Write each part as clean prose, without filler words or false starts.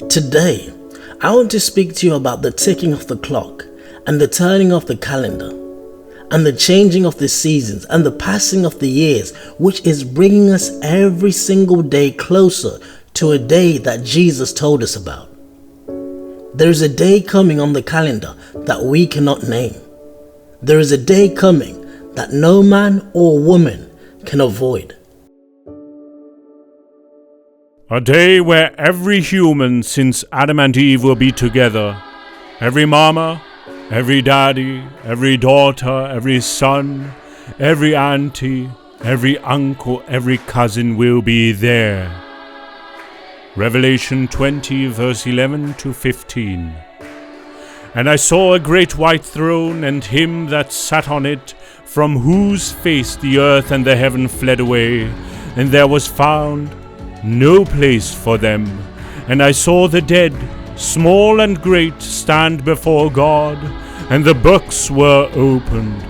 Today, I want to speak to you about the ticking of the clock and the turning of the calendar and the changing of the seasons and the passing of the years, which is bringing us every single day closer to a day that Jesus told us about. There is a day coming on the calendar that we cannot name. There is a day coming that no man or woman can avoid. A day where every human since Adam and Eve will be together. Every mama, every daddy, every daughter, every son, every auntie, every uncle, every cousin will be there. Revelation 20 verse 11 to 15. And I saw a great white throne, and him that sat on it, from whose face the earth and the heaven fled away, and there was found no place for them. And I saw the dead, small and great, stand before God, and the books were opened.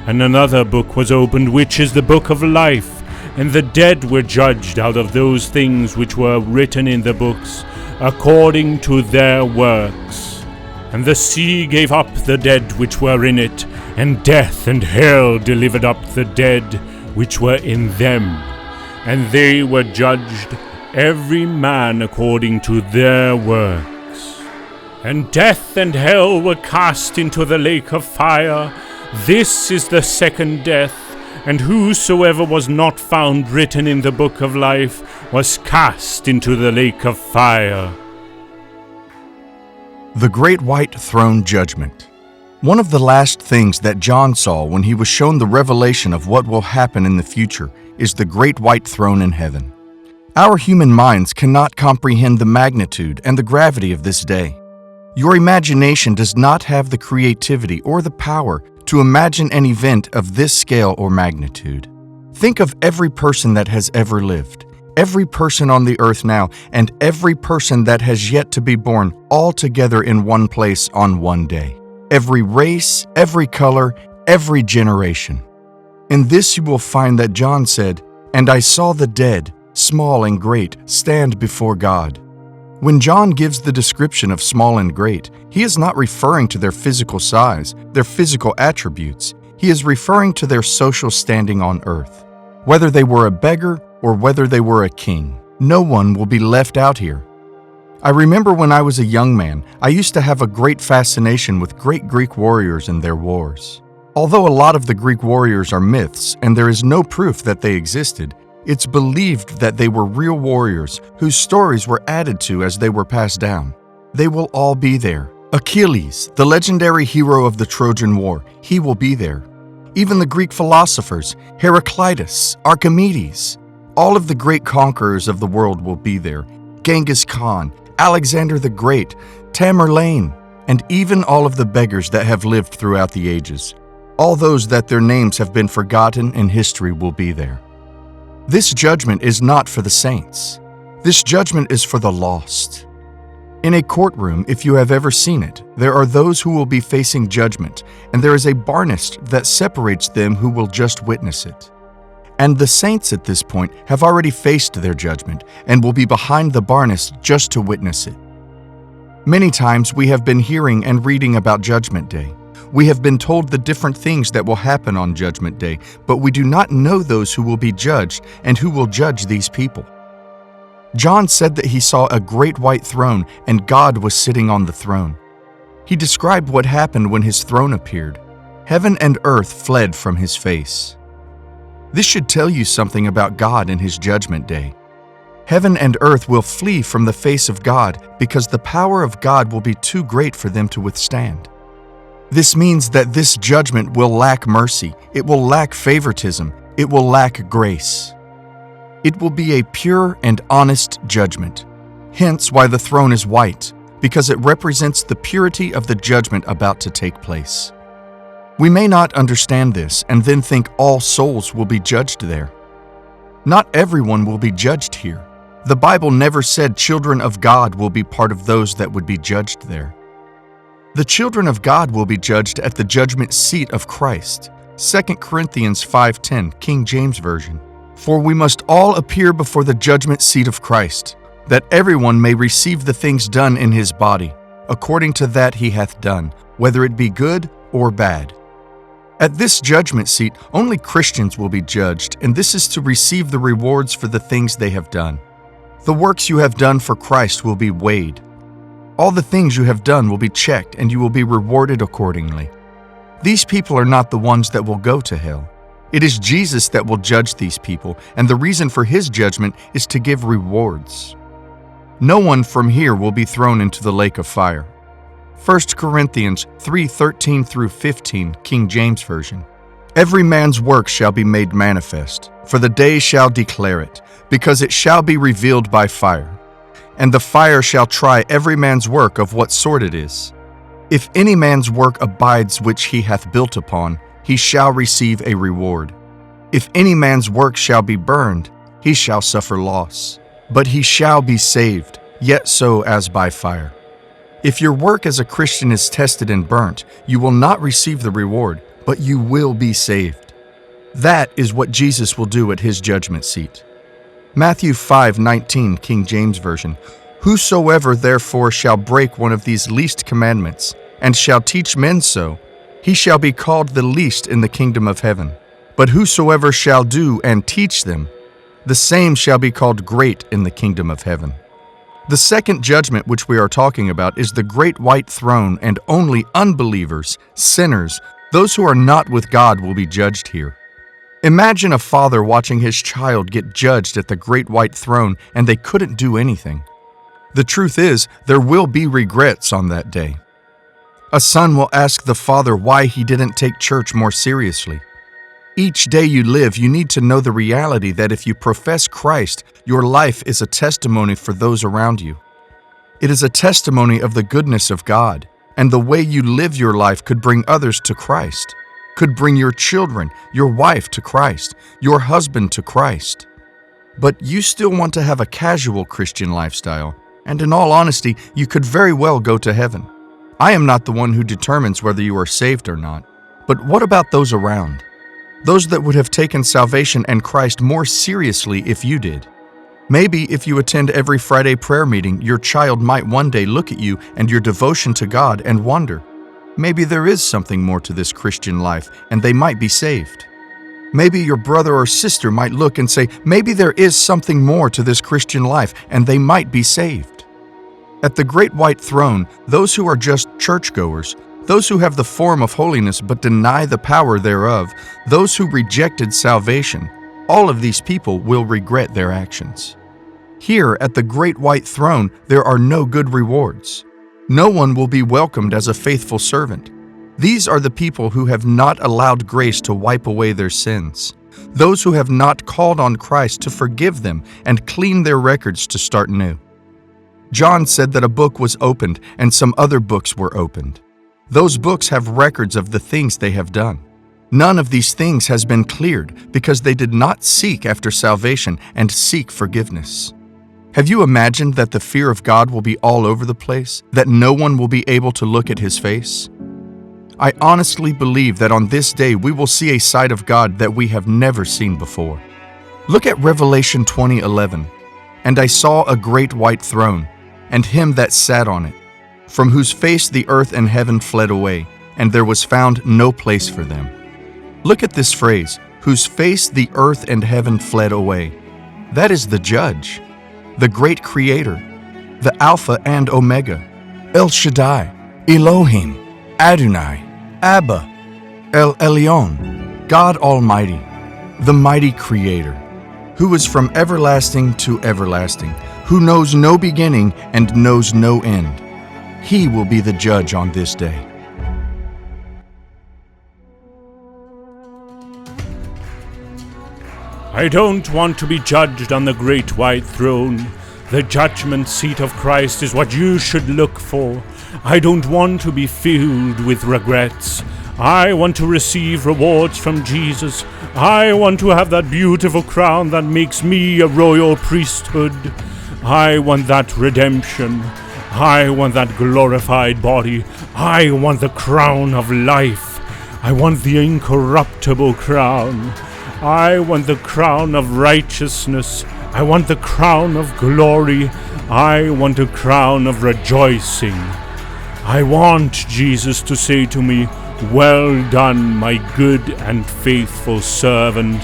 And another book was opened, which is the book of life. And the dead were judged out of those things which were written in the books, according to their works. And the sea gave up the dead which were in it, and death and hell delivered up the dead which were in them. And they were judged, every man according to their works. And death and hell were cast into the lake of fire. This is the second death. And whosoever was not found written in the book of life was cast into the lake of fire. The Great White Throne Judgment. One of the last things that John saw when he was shown the revelation of what will happen in the future is the Great White Throne in heaven. Our human minds cannot comprehend the magnitude and the gravity of this day. Your imagination does not have the creativity or the power to imagine an event of this scale or magnitude. Think of every person that has ever lived, every person on the earth now, and every person that has yet to be born, all together in one place on one day. Every race, every color, every generation. In this you will find that John said, "And I saw the dead, small and great, stand before God." When John gives the description of small and great, he is not referring to their physical size, their physical attributes. He is referring to their social standing on earth. Whether they were a beggar or whether they were a king, no one will be left out here. I remember when I was a young man, I used to have a great fascination with great Greek warriors and their wars. Although a lot of the Greek warriors are myths and there is no proof that they existed, it's believed that they were real warriors whose stories were added to as they were passed down. They will all be there. Achilles, the legendary hero of the Trojan War, he will be there. Even the Greek philosophers, Heraclitus, Archimedes, all of the great conquerors of the world will be there. Genghis Khan, Alexander the Great, Tamerlane, and even all of the beggars that have lived throughout the ages. All those that their names have been forgotten in history will be there. This judgment is not for the saints. This judgment is for the lost. In a courtroom, if you have ever seen it, there are those who will be facing judgment, and there is a barnist that separates them who will just witness it. And the saints at this point have already faced their judgment and will be behind the barnist just to witness it. Many times we have been hearing and reading about Judgment Day. We have been told the different things that will happen on Judgment Day, but we do not know those who will be judged and who will judge these people. John said that he saw a great white throne and God was sitting on the throne. He described what happened when his throne appeared. Heaven and earth fled from his face. This should tell you something about God in his judgment day. Heaven and earth will flee from the face of God because the power of God will be too great for them to withstand. This means that this judgment will lack mercy, it will lack favoritism, it will lack grace. It will be a pure and honest judgment. Hence why the throne is white, because it represents the purity of the judgment about to take place. We may not understand this and then think all souls will be judged there. Not everyone will be judged here. The Bible never said children of God will be part of those that would be judged there. The children of God will be judged at the judgment seat of Christ. 2 Corinthians 5:10, King James Version. For we must all appear before the judgment seat of Christ. that everyone may receive the things done in his body, according to that he hath done, whether it be good or bad. At this judgment seat, only Christians will be judged, and this is to receive the rewards for the things they have done. The works you have done for Christ will be weighed. All the things you have done will be checked, and you will be rewarded accordingly. These people are not the ones that will go to hell. It is Jesus that will judge these people, and the reason for his judgment is to give rewards. No one from here will be thrown into the lake of fire. 1 Corinthians 3:13 through 15, King James Version. Every man's work shall be made manifest, for the day shall declare it, because it shall be revealed by fire. And the fire shall try every man's work of what sort it is. If any man's work abides which he hath built upon, he shall receive a reward. If any man's work shall be burned, he shall suffer loss. But he shall be saved, yet so as by fire. If your work as a Christian is tested and burnt, you will not receive the reward, but you will be saved. That is what Jesus will do at his judgment seat. Matthew 5:19, King James Version. Whosoever therefore shall break one of these least commandments, and shall teach men so, he shall be called the least in the kingdom of heaven. But whosoever shall do and teach them, the same shall be called great in the kingdom of heaven. The second judgment which we are talking about is the great white throne, and only unbelievers, sinners, those who are not with God will be judged here. Imagine a father watching his child get judged at the great white throne and they couldn't do anything. The truth is, there will be regrets on that day. A son will ask the father why he didn't take church more seriously. Each day you live, you need to know the reality that if you profess Christ, your life is a testimony for those around you. It is a testimony of the goodness of God, and the way you live your life could bring others to Christ, could bring your children, your wife to Christ, your husband to Christ. But you still want to have a casual Christian lifestyle, and in all honesty, you could very well go to heaven. I am not the one who determines whether you are saved or not. But what about those around? Those that would have taken salvation and Christ more seriously if you did. Maybe if you attend every Friday prayer meeting, your child might one day look at you and your devotion to God and wonder, maybe there is something more to this Christian life and they might be saved. Maybe your brother or sister might look and say, maybe there is something more to this Christian life and they might be saved. At the great white throne, those who are just churchgoers, those who have the form of holiness but deny the power thereof, those who rejected salvation, all of these people will regret their actions. Here at the great white throne, there are no good rewards. No one will be welcomed as a faithful servant. These are the people who have not allowed grace to wipe away their sins, those who have not called on Christ to forgive them and clean their records to start new. John said that a book was opened and some other books were opened. Those books have records of the things they have done. None of these things has been cleared because they did not seek after salvation and seek forgiveness. Have you imagined that the fear of God will be all over the place, that no one will be able to look at His face? I honestly believe that on this day we will see a side of God that we have never seen before. Look at Revelation 20:11. And I saw a great white throne, and him that sat on it, from whose face the earth and heaven fled away, and there was found no place for them. Look at this phrase, whose face the earth and heaven fled away. That is the Judge, the great Creator, the Alpha and Omega, El Shaddai, Elohim, Adonai, Abba, El Elyon, God Almighty, the mighty Creator, who is from everlasting to everlasting, who knows no beginning and knows no end. He will be the judge on this day. I don't want to be judged on the great white throne. The judgment seat of Christ is what you should look for. I don't want to be filled with regrets. I want to receive rewards from Jesus. I want to have that beautiful crown that makes me a royal priesthood. I want that redemption. I want that glorified body. I want the crown of life. I want the incorruptible crown. I want the crown of righteousness. I want the crown of glory. I want a crown of rejoicing. I want Jesus to say to me, "Well done, my good and faithful servant."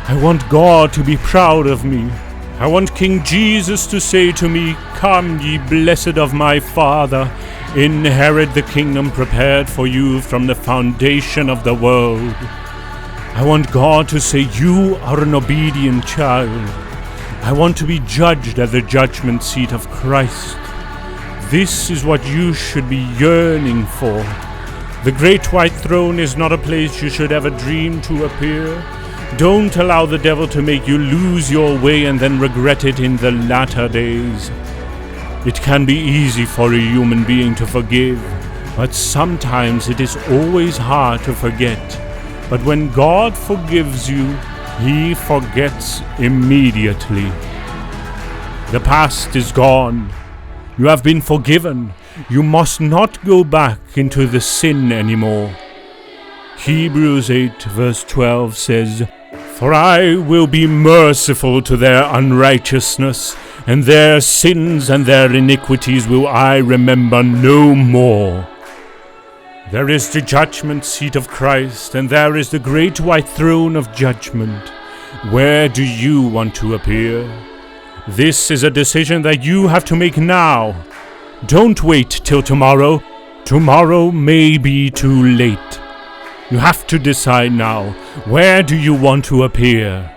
I want God to be proud of me. I want King Jesus to say to me, "Come, ye blessed of my Father, inherit the kingdom prepared for you from the foundation of the world." I want God to say, "You are an obedient child." I want to be judged at the judgment seat of Christ. This is what you should be yearning for. The great white throne is not a place you should ever dream to appear. Don't allow the devil to make you lose your way and then regret it in the latter days. It can be easy for a human being to forgive, but sometimes it is always hard to forget. But when God forgives you, He forgets immediately. The past is gone. You have been forgiven. You must not go back into the sin anymore. Hebrews 8 verse 12 says, "For I will be merciful to their unrighteousness, and their sins and their iniquities will I remember no more." There is the judgment seat of Christ, and there is the great white throne of judgment. Where do you want to appear? This is a decision that you have to make now. Don't wait till tomorrow. Tomorrow may be too late. You have to decide now. Where do you want to appear?